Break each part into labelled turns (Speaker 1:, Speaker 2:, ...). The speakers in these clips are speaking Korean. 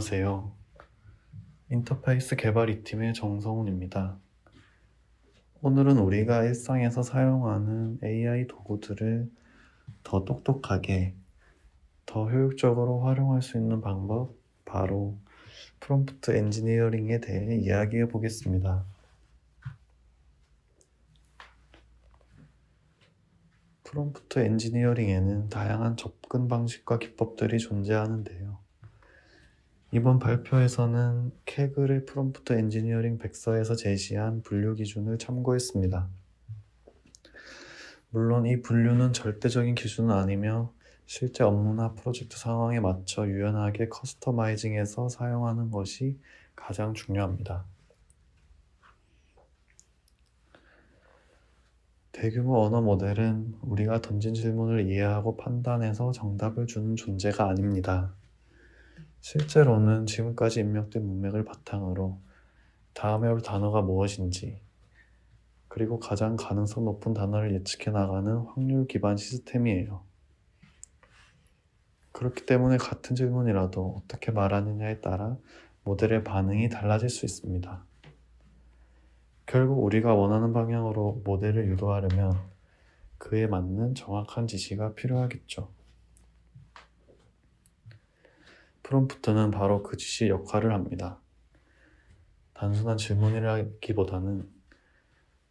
Speaker 1: 안녕하세요. 인터페이스 개발 2팀의 정성훈입니다. 오늘은 우리가 일상에서 사용하는 AI 도구들을 더 똑똑하게, 더 효율적으로 활용할 수 있는 방법, 바로 프롬프트 엔지니어링에 대해 이야기해 보겠습니다. 프롬프트 엔지니어링에는 다양한 접근 방식과 기법들이 존재하는데요. 이번 발표에서는 캐글의 프롬프트 엔지니어링 백서에서 제시한 분류 기준을 참고했습니다. 물론 이 분류는 절대적인 기준은 아니며 실제 업무나 프로젝트 상황에 맞춰 유연하게 커스터마이징해서 사용하는 것이 가장 중요합니다. 대규모 언어 모델은 우리가 던진 질문을 이해하고 판단해서 정답을 주는 존재가 아닙니다. 실제로는 지금까지 입력된 문맥을 바탕으로 다음에 올 단어가 무엇인지, 그리고 가장 가능성 높은 단어를 예측해 나가는 확률 기반 시스템이에요. 그렇기 때문에 같은 질문이라도 어떻게 말하느냐에 따라 모델의 반응이 달라질 수 있습니다. 결국 우리가 원하는 방향으로 모델을 유도하려면 그에 맞는 정확한 지시가 필요하겠죠. 프롬프트는 바로 그 지시 역할을 합니다. 단순한 질문이라기보다는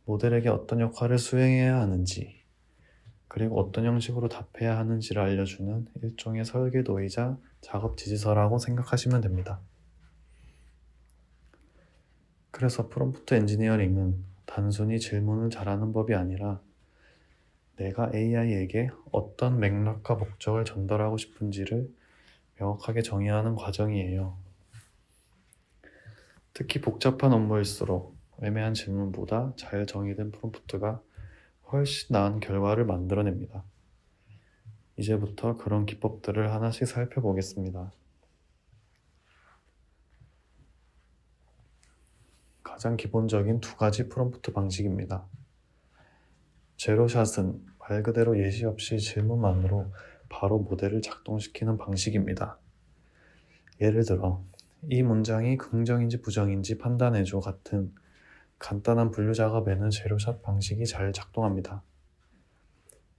Speaker 1: 모델에게 어떤 역할을 수행해야 하는지, 그리고 어떤 형식으로 답해야 하는지를 알려주는 일종의 설계도이자 작업 지시서라고 생각하시면 됩니다. 그래서 프롬프트 엔지니어링은 단순히 질문을 잘하는 법이 아니라 내가 AI에게 어떤 맥락과 목적을 전달하고 싶은지를 명확하게 정의하는 과정이에요. 특히 복잡한 업무일수록 애매한 질문보다 잘 정의된 프롬프트가 훨씬 나은 결과를 만들어냅니다. 이제부터 그런 기법들을 하나씩 살펴보겠습니다. 가장 기본적인 두 가지 프롬프트 방식입니다. 제로샷은 말 그대로 예시 없이 질문만으로 바로 모델을 작동시키는 방식입니다. 예를 들어, 이 문장이 긍정인지 부정인지 판단해줘 같은 간단한 분류 작업에는 제로샷 방식이 잘 작동합니다.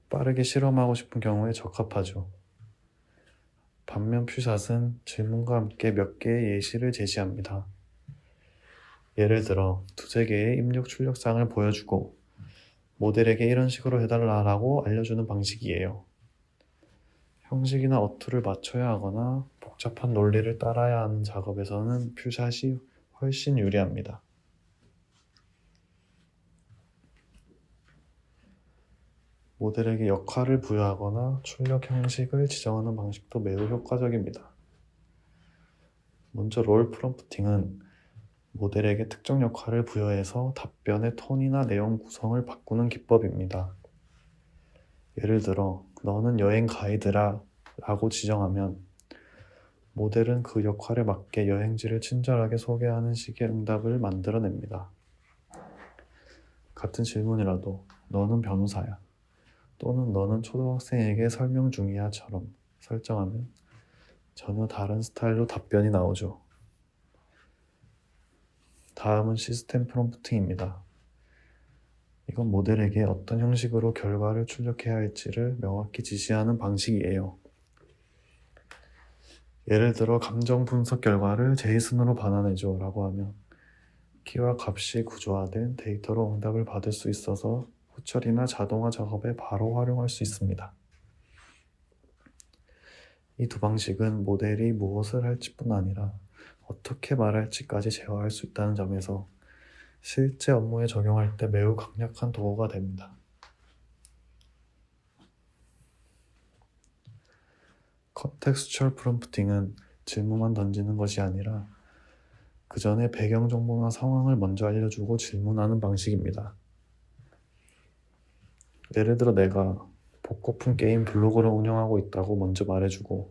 Speaker 1: 빠르게 실험하고 싶은 경우에 적합하죠. 반면 퓨샷은 질문과 함께 몇 개의 예시를 제시합니다. 예를 들어, 두세 개의 입력 출력상을 보여주고 모델에게 이런 식으로 해달라고 알려주는 방식이에요. 형식이나 어투를 맞춰야 하거나 복잡한 논리를 따라야 하는 작업에서는 퓨샷이 훨씬 유리합니다. 모델에게 역할을 부여하거나 출력 형식을 지정하는 방식도 매우 효과적입니다. 먼저 롤 프롬프팅은 모델에게 특정 역할을 부여해서 답변의 톤이나 내용 구성을 바꾸는 기법입니다. 예를 들어, 너는 여행 가이드라 라고 지정하면 모델은 그 역할에 맞게 여행지를 친절하게 소개하는 식의 응답을 만들어냅니다. 같은 질문이라도 너는 변호사야 또는 너는 초등학생에게 설명 중이야처럼 설정하면 전혀 다른 스타일로 답변이 나오죠. 다음은 시스템 프롬프팅입니다. 이건 모델에게 어떤 형식으로 결과를 출력해야 할지를 명확히 지시하는 방식이에요. 예를 들어 감정 분석 결과를 제이슨으로 반환해줘 라고 하면 키와 값이 구조화된 데이터로 응답을 받을 수 있어서 후처리나 자동화 작업에 바로 활용할 수 있습니다. 이 두 방식은 모델이 무엇을 할지뿐 아니라 어떻게 말할지까지 제어할 수 있다는 점에서 실제 업무에 적용할 때 매우 강력한 도구가 됩니다. 컨텍스추얼 프롬프팅은 질문만 던지는 것이 아니라 그 전에 배경 정보나 상황을 먼저 알려주고 질문하는 방식입니다. 예를 들어 내가 복고픈 게임 블로그를 운영하고 있다고 먼저 말해주고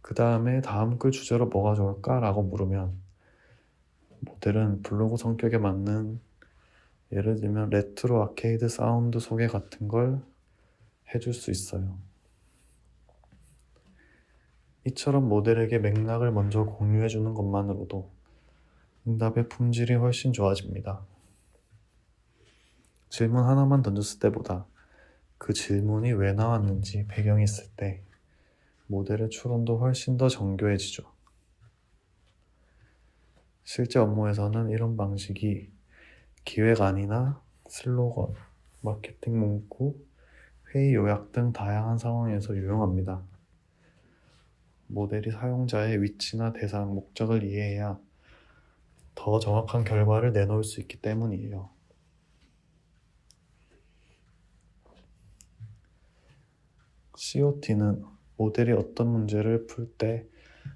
Speaker 1: 그 다음에 다음 글 주제로 뭐가 좋을까? 라고 물으면 모델은 블로그 성격에 맞는 예를 들면 레트로 아케이드 사운드 소개 같은 걸 해줄 수 있어요. 이처럼 모델에게 맥락을 먼저 공유해 주는 것만으로도 응답의 품질이 훨씬 좋아집니다. 질문 하나만 던졌을 때보다 그 질문이 왜 나왔는지 배경이 있을 때 모델의 추론도 훨씬 더 정교해지죠. 실제 업무에서는 이런 방식이 기획안이나 슬로건, 마케팅 문구, 회의 요약 등 다양한 상황에서 유용합니다. 모델이 사용자의 위치나 대상, 목적을 이해해야 더 정확한 결과를 내놓을 수 있기 때문이에요. COT는 모델이 어떤 문제를 풀 때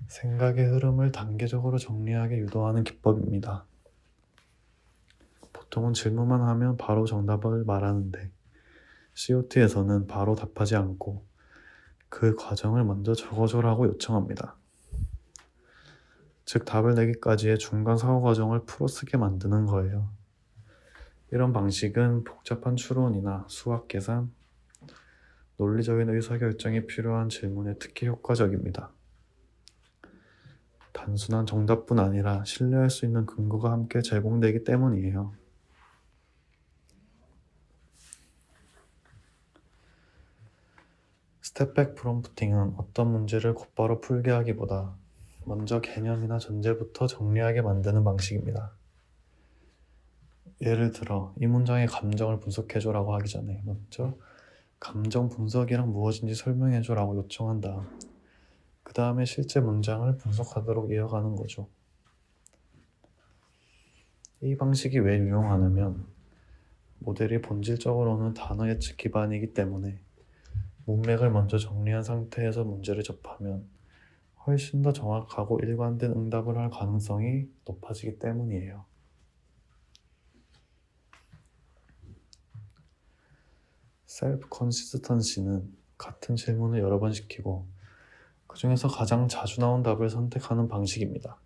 Speaker 1: 생각의 흐름을 단계적으로 정리하게 유도하는 기법입니다. 보통은 질문만 하면 바로 정답을 말하는데 COT에서는 바로 답하지 않고 그 과정을 먼저 적어줘라고 요청합니다. 즉 답을 내기까지의 중간 사고 과정을 풀어쓰게 만드는 거예요. 이런 방식은 복잡한 추론이나 수학 계산, 논리적인 의사결정이 필요한 질문에 특히 효과적입니다. 단순한 정답뿐 아니라 신뢰할 수 있는 근거가 함께 제공되기 때문이에요. 스텝백 프롬프팅은 어떤 문제를 곧바로 풀게 하기보다 먼저 개념이나 전제부터 정리하게 만드는 방식입니다. 예를 들어 이 문장의 감정을 분석해줘라고 하기 전에 먼저 감정 분석이란 무엇인지 설명해줘라고 요청한 다음 그 다음에 실제 문장을 분석하도록 이어가는 거죠. 이 방식이 왜 유용하냐면 모델이 본질적으로는 단어 예측 기반이기 때문에 문맥을 먼저 정리한 상태에서 문제를 접하면 훨씬 더 정확하고 일관된 응답을 할 가능성이 높아지기 때문이에요. 셀프 컨시스턴시는 같은 질문을 여러 번 시키고 그 중에서 가장 자주 나온 답을 선택하는 방식입니다.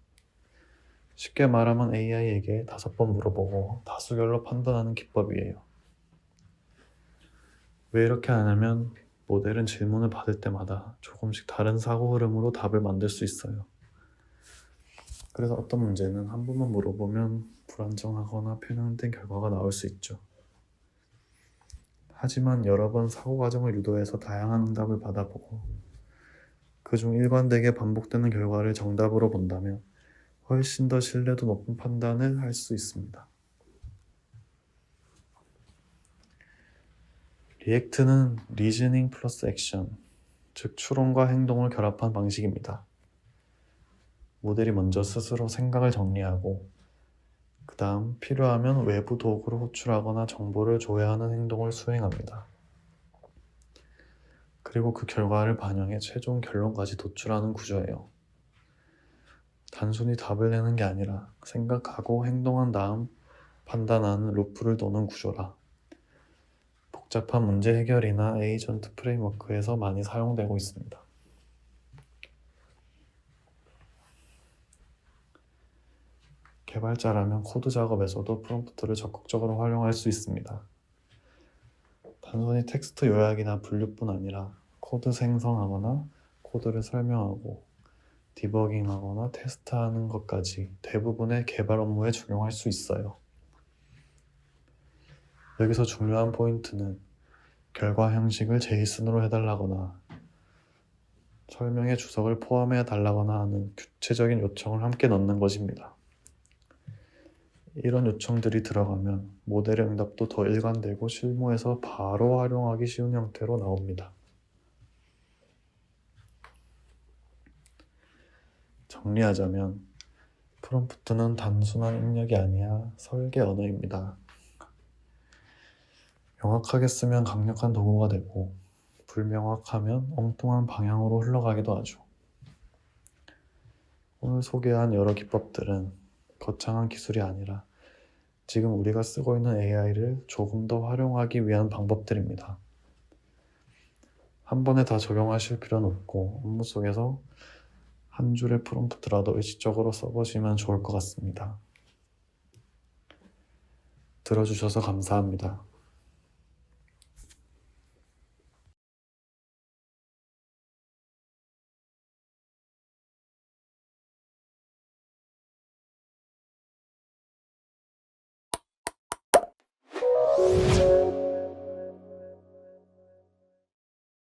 Speaker 1: 쉽게 말하면 AI에게 5번 물어보고 다수결로 판단하는 기법이에요. 왜 이렇게 하냐면 모델은 질문을 받을 때마다 조금씩 다른 사고 흐름으로 답을 만들 수 있어요. 그래서 어떤 문제는 한 번만 물어보면 불안정하거나 편향된 결과가 나올 수 있죠. 하지만 여러 번 사고 과정을 유도해서 다양한 응답을 받아보고 그중 일관되게 반복되는 결과를 정답으로 본다면 훨씬 더 신뢰도 높은 판단을 할 수 있습니다. 리액트는 리즈닝 플러스 액션, 즉 추론과 행동을 결합한 방식입니다. 모델이 먼저 스스로 생각을 정리하고 그 다음 필요하면 외부 도구를 호출하거나 정보를 조회하는 행동을 수행합니다. 그리고 그 결과를 반영해 최종 결론까지 도출하는 구조예요. 단순히 답을 내는 게 아니라 생각하고 행동한 다음 판단하는 루프를 도는 구조라 복잡한 문제 해결이나 에이전트 프레임워크에서 많이 사용되고 있습니다. 개발자라면 코드 작업에서도 프롬프트를 적극적으로 활용할 수 있습니다. 단순히 텍스트 요약이나 분류뿐 아니라 코드 생성하거나 코드를 설명하고 디버깅하거나 테스트하는 것까지 대부분의 개발 업무에 적용할 수 있어요. 여기서 중요한 포인트는 결과 형식을 제이슨으로 해달라거나 설명의 주석을 포함해 달라거나 하는 구체적인 요청을 함께 넣는 것입니다. 이런 요청들이 들어가면 모델의 응답도 더 일관되고 실무에서 바로 활용하기 쉬운 형태로 나옵니다. 정리하자면 프롬프트는 단순한 입력이 아니라 설계 언어입니다. 명확하게 쓰면 강력한 도구가 되고 불명확하면 엉뚱한 방향으로 흘러가기도 하죠. 오늘 소개한 여러 기법들은 거창한 기술이 아니라 지금 우리가 쓰고 있는 AI를 조금 더 활용하기 위한 방법들입니다. 한 번에 다 적용하실 필요는 없고 업무 속에서 한 줄의 프롬프트라도 의식적으로 써보시면 좋을 것 같습니다. 들어주셔서 감사합니다.